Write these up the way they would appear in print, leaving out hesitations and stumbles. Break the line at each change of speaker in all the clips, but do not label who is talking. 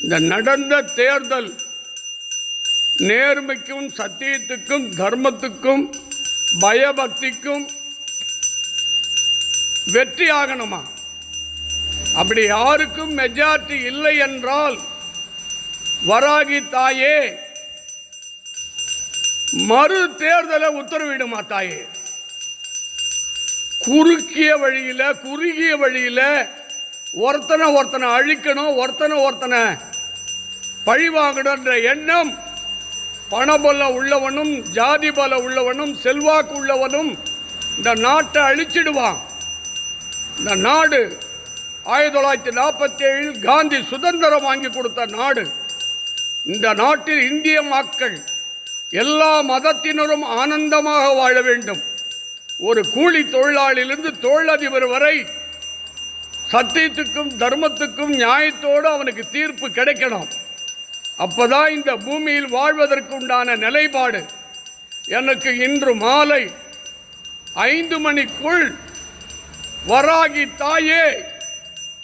இந்த நடந்த தேர்தல் நேர்மைக்கும் சத்தியத்துக்கும் தர்மத்துக்கும் பயபக்திக்கும் வெற்றி ஆகணுமா? அப்படி யாருக்கும் மெஜாரிட்டி இல்லை என்றால் வராகி தாயே மறு தேர்தலை உத்தரவிடுமா தாயே? குறுகிய வழியில ஒருத்தனை அழிக்கணும், ஒருத்தனை பழிவாங்கணுன்ற எண்ணம் பணபல உள்ளவனும் ஜாதி பல உள்ளவனும் செல்வாக்கு உள்ளவனும் இந்த நாட்டை அழிச்சிடுவான். இந்த நாடு 1947 காந்தி சுதந்திரம் வாங்கி கொடுத்த நாடு. இந்த நாட்டில் இந்திய மக்கள் எல்லா மதத்தினரும் ஆனந்தமாக வாழ வேண்டும். ஒரு கூலி தொழிலாளியிலிருந்து தொழிலதிபர் வரை சத்தியத்துக்கும் தர்மத்துக்கும் நியாயத்தோடு அவனுக்கு தீர்ப்பு கிடைக்கணும். அப்பதான் இந்த பூமியில் வாழ்வதற்கு உண்டான நிலைப்பாடு. எனக்கு இன்று மாலை 5 மணிக்குள் வராகி தாயே,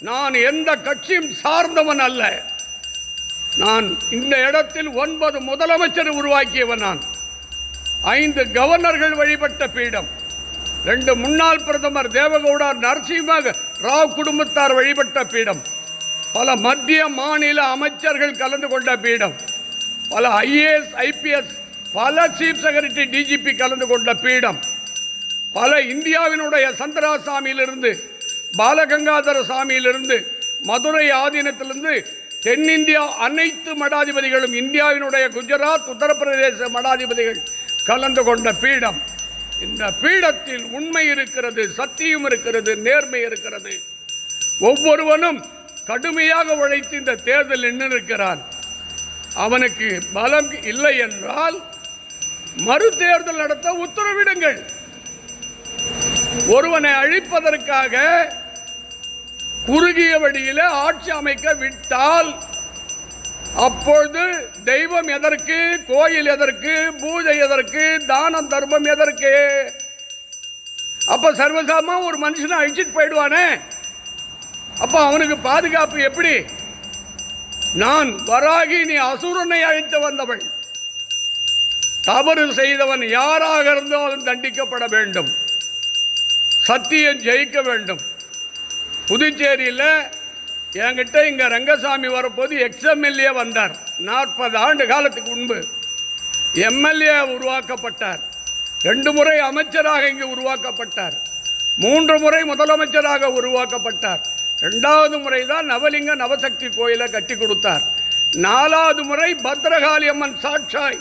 நான் எந்த கட்சியும் சார்ந்தவன் அல்ல. நான் இந்த இடத்தில் 9 முதலமைச்சர் உருவாக்கியவன். நான் 5 கவர்னர்கள் வழிபட்ட பீடம், 2 முன்னாள் பிரதமர் தேவகவுடா நரசிம்ம ராவ் குடும்பத்தார் வழிபட்ட பீடம், பல மத்திய மாநில அமைச்சர்கள் கலந்து கொண்ட பீடம், பல IAS IPS பல சீஃப் செக்ரட்டரி DGP கலந்து கொண்ட பீடம், பல இந்தியாவினுடைய சந்திராசாமியிலிருந்து பாலகங்காதர சாமியிலிருந்து மதுரை ஆதீனத்திலிருந்து தென்னிந்தியா அனைத்து மடாதிபதிகளும், இந்தியாவினுடைய குஜராத் உத்தரப்பிரதேச மடாதிபதிகள் கலந்து கொண்ட பீடம். இந்த பீடத்தில் உண்மை இருக்கிறது, சத்தியம் இருக்கிறது, நேர்மை இருக்கிறது. ஒவ்வொருவனும் கடுமையாக உழைத்து இந்த தேர்தல் நின்றிருக்கிறான். அவனுக்கு பலம் இல்லை என்றால் மறு தேர்தல் நடத்த உத்தரவிடுங்கள். ஒருவனை அழிப்பதற்காக குறுகிய வழியில் ஆட்சி அமைக்க விட்டால் அப்பொழுது தெய்வம் எதற்கு, கோயில் எதற்கு, பூஜை எதற்கு, தானம் தர்மம் எதற்கு? அப்ப சர்வசாமா ஒரு மனுஷனை அழிச்சிட்டு போயிடுவானே, அப்ப அவனுக்கு பாதுகாப்பு எப்படி? நான் வராகி, நீ அசுரனை அழைத்து வந்தவள். தவறு செய்தவன் யாராக இருந்தாலும் தண்டிக்கப்பட வேண்டும். சத்தியம் ஜெயிக்க வேண்டும். புதுச்சேரியில் என்கிட்ட இங்க ரங்கசாமி வரப்போது XMLA வந்தார். 40 ஆண்டு காலத்துக்கு முன்பு MLA உருவாக்கப்பட்டார். 2 முறை அமைச்சராக இங்கு உருவாக்கப்பட்டார். 3 முறை முதலமைச்சராக உருவாக்கப்பட்டார். 2வது முறை தான் நவலிங்க நவசக்தி கோயிலை கட்டி கொடுத்தார். 4வது முறை பத்ரகாளி அம்மன் சாட்சாய்,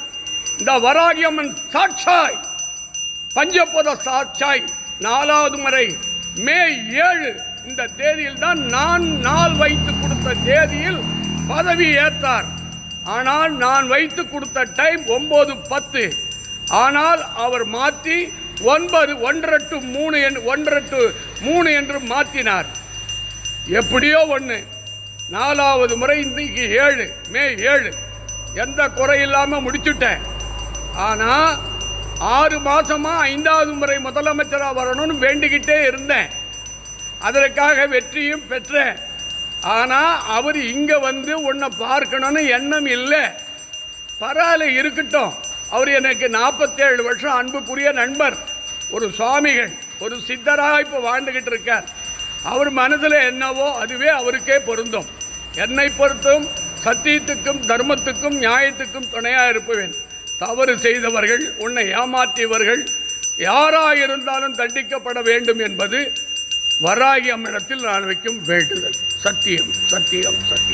இந்த வராகி அம்மன் சாட்சாய், பஞ்சபத சாட்சாய் 4வது முறை மே 7 இந்த தேதியில் தான் நான் நாள் வைத்து கொடுத்த தேதியில் பதவி ஏற்றார். ஆனால் நான் வைத்து கொடுத்த டைம் 9:10. ஆனால் அவர் மாற்றி 1 to 3 என்று மாற்றினார். எப்படியோ ஒன்று. 4வது முறை இன்றைக்கு 7 மே 7 எந்த குறை இல்லாமல் முடிச்சுட்டேன். ஆனால் 6 மாசமா 5வது முறை முதலமைச்சராக வரணும்னு வேண்டிக்கிட்டே இருந்தேன். அதற்காக வெற்றியும் பெற்றேன். ஆனால் அவர் இங்கே வந்து உன்னை பார்க்கணும்னு எண்ணம் இல்லை. பரவாயில்ல, இருக்கட்டும். அவர் எனக்கு 47 வருஷம் அன்புக்குரிய நண்பர், ஒரு சுவாமிகள், ஒரு சித்தராக இப்போ வாழ்ந்துக்கிட்டு இருக்கார். அவர் மனதில் என்னவோ அதுவே அவருக்கே பொருந்தும். என்னை பொறுத்தும் சத்தியத்துக்கும் தர்மத்துக்கும் நியாயத்துக்கும் துணையாக இருப்பேன். தவறு செய்தவர்கள், உன்னை ஏமாற்றியவர்கள் யாராக இருந்தாலும் தண்டிக்கப்பட வேண்டும் என்பது வராகி அம்மிடத்தில் நான் வைக்கும் வேண்டுதல். சத்தியம், சத்தியம், சத்தியம்.